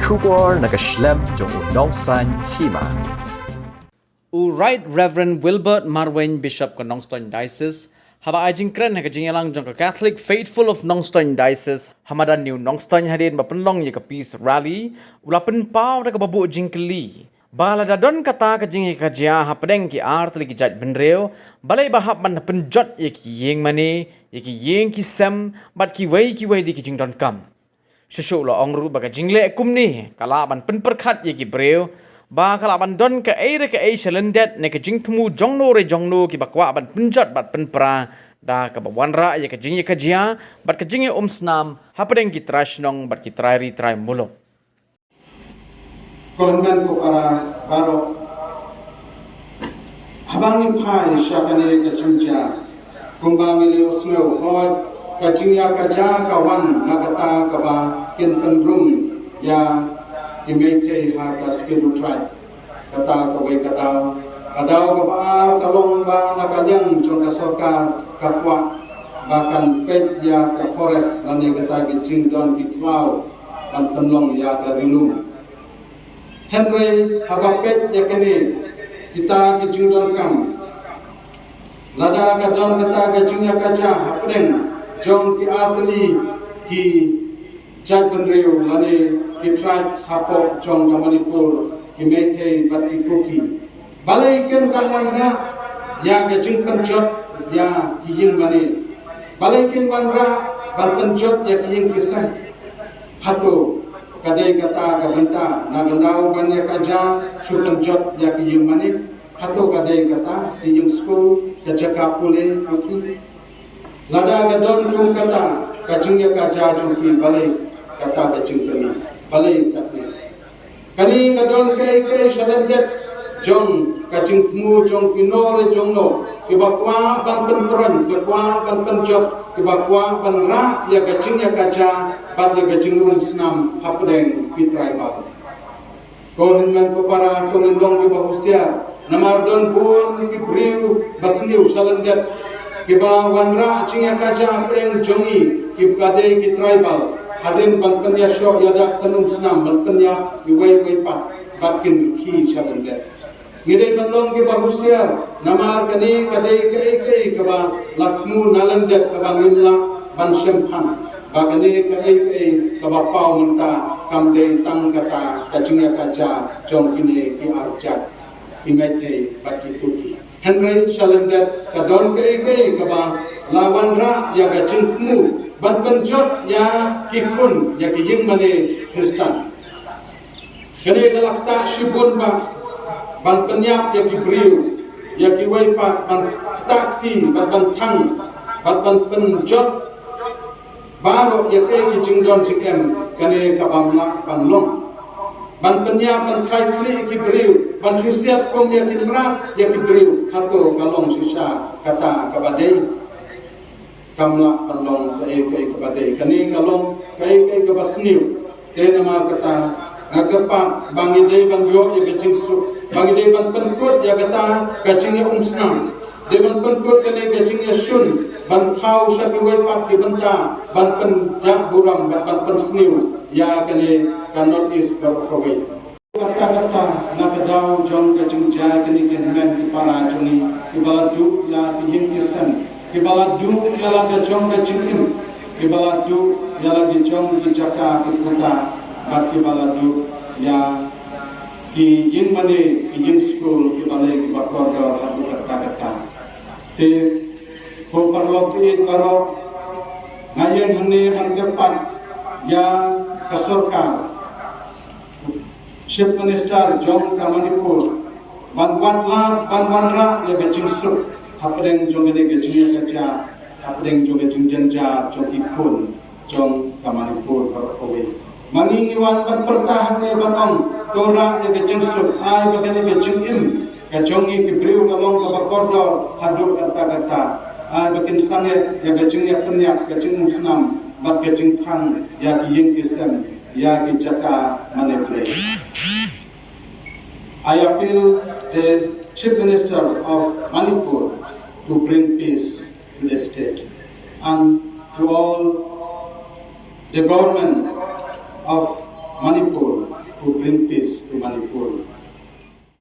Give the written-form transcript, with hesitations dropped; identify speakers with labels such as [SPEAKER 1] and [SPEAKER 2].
[SPEAKER 1] Shubor nakaslem jong Nongsan Hima.
[SPEAKER 2] Right Reverend Wilbert Marwen Bishop ko Nongstoin Diocese haba ajing kren lang jong Catholic Faithful of Nongstoin Diocese hamadan new Nongstoin hadin mapenlong ye ka peace rally ulapen pau da babu jingkeli bala dadon kata ka jing ka jia hapadeng ki art lagi jat benreo balai bahap man penjot ye ki yeng mane ye ki yeng ki sem bat ki wei di ki jing don kam Shushu lo ongru baga jingle kum ni kalaban penperkhat ye ki breu ba kalaban don ka ai shalendet ne ka jingtmu jongno ki bakwa ban penjat bat penpra da ka bawanra ye ka jingye ka jia bat ka jingye snam hapadeng ki trashnong bat ki trai mulo
[SPEAKER 3] kongan ko para baro habangin pai syakane ka chungja kumbang ili oslo hot kacingya kaja kawan nakata kaba kin pendrum ya imete ha kaskiru try kata kawai kata kadau kaba kalong ba nakanyang jong kasokar kapwa bahkan pet ya ka forest lani kata kicing don kitlau dan penlong ya ka rilum Henry haba pet ya kini kita kicing don kam lada ka don kata kacingya kaja hapdeng jong ki artli ki jat benreu lane ki tribe sapo jong ka Manipur ki methe bat ki koki balai ken kalwan ra ya ke jing penjot ya ki ying mane balai ken wan ra bal penjot ya ki ying kisan hato kadai kata ka benta na gandau ban ya kaja chu penjot ya ki ying mane hato kadai kata ki ying school ka jaka pule aki lada gadon kum kata kacing ya kaca jungki balai kata kacing kani balai katne kani gadon kai shalendet jong kacing tmu jong kinore jong no ibakwa ban pentron ibakwa ban penjok ibakwa ban ra ya kacing ya kaca bat ya kacing snam hapdeng pitrai bal ko hinman ko para tongendong ki bahusia namardon pun ki briu basniu shalendet kiba wanra chinga kaja preng jongi kibade ki tribal hadin bangkanya sho yada kanung snam bangkanya iwai pat bakin ki chalende ngide bandong ki bahusiar namar kani kadai kai kaba lakmu nalandet kaba ngimla ban shempan bagane kai kaba pau munta kamde tang kata kachinga kaja jong kini ki arjat imete baki kuki Henry Shalendet kadon kai kaba lawan ra ya ga cingtmu ban penjot ya kikun ya ki ying mane Kristen kene galakta shibun ba ban penyap ya ki briu ya ki waipat ban takti ban thang ban penjot baro ya kai ki cingdon cikem kene kabamla ban long ban penya ban khai kli ki briu ban susiat kom ya kinrat ya ki briu hato kalong sisa kata kabadei kamla pandong kai kabadei kani kalong kai kabasniu tena mar kata ngagepat bangi dei ban yo ya kacing su bangi dei ban penkut ya kata kacing ya umsnam de ban penkut kani kacing ya shun ban thau sa ki wai pat ki banta ban pen jah buram ban pensniu ya kani cannot is berkawai kata-kata nak daw jong kacing jaya kini kenmen di para juni ibaladu ya dijin kisan ibaladu ya la jong kacing im ibaladu ya la jong ki jaka ki kota at ibaladu ya ki yin mane ki yin school ki balai ki bakordo hadu kata-kata te ko parlo pi baro ngayen hne mangkerpat ya kasorka Chief Minister John Kamanipur ban wanra ya gacing su hapdeng jong ne gacing kaca hapdeng jong gacing janja jong kikun jong Kamanipur karokowe mangingi wan ban pertahan ne banong tora ya gacing su ai bagane gacing im kajongi kibriu kalong kabakordor haduk kata-kata ai bakin sange ya gacing ya penyak gacing musnam bat gacing thang ya kiying kisem ya kijaka maneple. I appeal the Chief Minister of Manipur to bring peace to the state and to all the government of Manipur